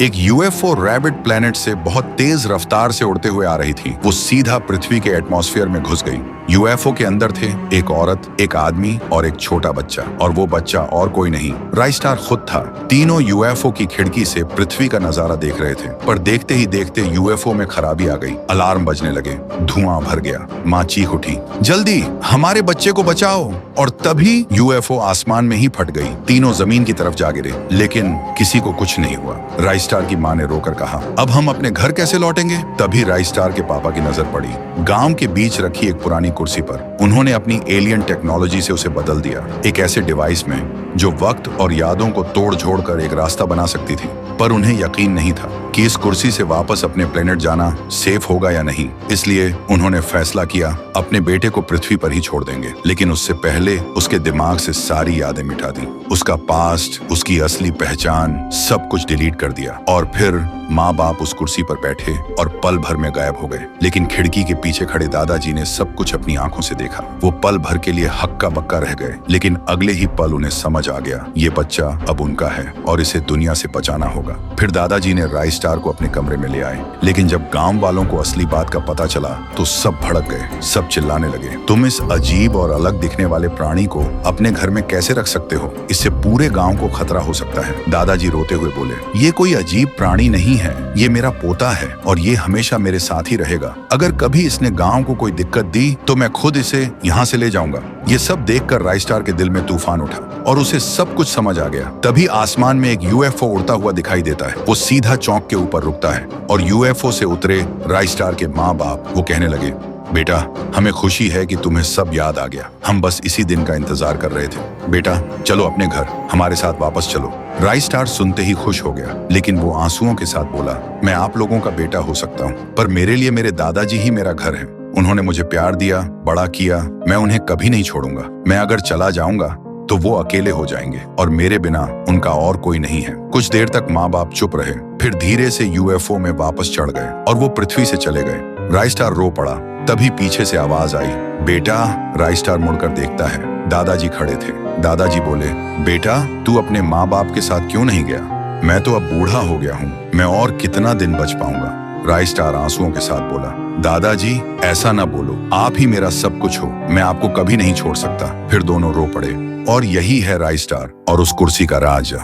एक UFO rabbit planet से बहुत तेज रफ्तार से उड़ते हुए आ रही थी। वो सीधा पृथ्वी के एटमॉस्फेयर में घुस गई। यूएफओ के अंदर थे एक औरत, एक आदमी और एक छोटा बच्चा, और वो बच्चा और कोई नहीं, राइस्टार खुद था। तीनों यूएफओ की खिड़की से पृथ्वी का नजारा देख रहे थे, पर देखते ही देखते यूएफओ में खराबी आ गई। अलार्म बजने लगे, धुआं भर गया। माँ चीख उठी, जल्दी हमारे बच्चे को बचाओ। और तभी यूएफओ आसमान में ही फट गई। तीनों जमीन की तरफ जा गिरे, लेकिन किसी को कुछ नहीं हुआ। राइस्टार की माँ ने रोकर कहा, अब हम अपने घर कैसे लौटेंगे? तभी राइस्टार के पापा की नजर पड़ी गांव के बीच रखी एक पुरानी कुर्सी पर। उन्होंने अपनी एलियन टेक्नोलॉजी से उसे बदल दिया, एक ऐसे डिवाइस में जो वक्त और यादों को तोड़ झोड़ कर एक रास्ता बना सकती थी। पर उन्हें यकीन नहीं था कि इस कुर्सी से वापस अपने प्लेनेट जाना सेफ होगा या नहीं। इसलिए उन्होंने फैसला किया अपने बेटे को पृथ्वी पर ही छोड़ देंगे। लेकिन उससे पहले उसके दिमाग से सारी यादें मिटा दी, उसका पास्ट, उसकी असली पहचान, सब कुछ डिलीट कर दिया। और फिर माँ बाप उस कुर्सी पर बैठे और पल भर में गायब हो गए। लेकिन खिड़की के पीछे खड़े दादाजी ने सब कुछ अपनी आंखों से देखा। वो पल भर के लिए हक्का बक्का रह गए, लेकिन अगले ही पल उन्हें समझ आ गया, ये बच्चा अब उनका है और इसे दुनिया से बचाना होगा। फिर दादाजी ने राइस्टार को अपने कमरे में ले आए। लेकिन जब गांव वालों को असली बात का पता चला तो सब भड़क गए, सब चिल्लाने लगे, तुम इस अजीब और अलग दिखने वाले प्राणी को अपने घर में कैसे रख सकते हो? इससे पूरे गांव को खतरा हो सकता है। दादाजी रोते हुए बोले, ये कोई अजीब प्राणी नहीं है, ये मेरा पोता है और ये हमेशा मेरे साथ ही रहेगा। अगर कभी इसने गांव को कोई दिक्कत दी तो मैं खुद इसे यहाँ से ले जाऊंगा। ये सब देखकर राइस्टार के दिल में तूफान उठा और उसे सब कुछ समझ आ गया। तभी आसमान में एक यूएफओ उड़ता हुआ दिखाई देता है। वो सीधा चौक के ऊपर रुकता है और यूएफओ से उतरे राइस्टार के माँ बाप वो कहने लगे, बेटा हमें खुशी है कि तुम्हें सब याद आ गया, हम बस इसी दिन का इंतजार कर रहे थे। बेटा चलो अपने घर, हमारे साथ वापस चलो। राइस्टार सुनते ही खुश हो गया, लेकिन वो आंसुओं के साथ बोला, मैं आप लोगों का बेटा हो सकता हूँ, पर मेरे लिए मेरे दादाजी ही मेरा घर है। उन्होंने मुझे प्यार दिया, बड़ा किया, मैं उन्हें कभी नहीं छोड़ूंगा। मैं अगर चला जाऊंगा तो वो अकेले हो जाएंगे और मेरे बिना उनका और कोई नहीं है। कुछ देर तक माँ बाप चुप रहे, फिर धीरे से यूएफओ में वापस चढ़ गए और वो पृथ्वी से चले गए। राइस्टार रो पड़ा। तभी पीछे से आवाज आई, बेटा। राइस्टार मुड़कर देखता है, दादाजी खड़े थे। दादाजी बोले, बेटा तू अपने माँ बाप के साथ क्यों नहीं गया? मैं तो अब बूढ़ा हो गया हूँ, मैं और कितना दिन बच पाऊंगा? राइस्टार आंसुओं के साथ बोला, दादाजी ऐसा ना बोलो, आप ही मेरा सब कुछ हो, मैं आपको कभी नहीं छोड़ सकता। फिर दोनों रो पड़े और यही है राइस्टार और उस कुर्सी का राज।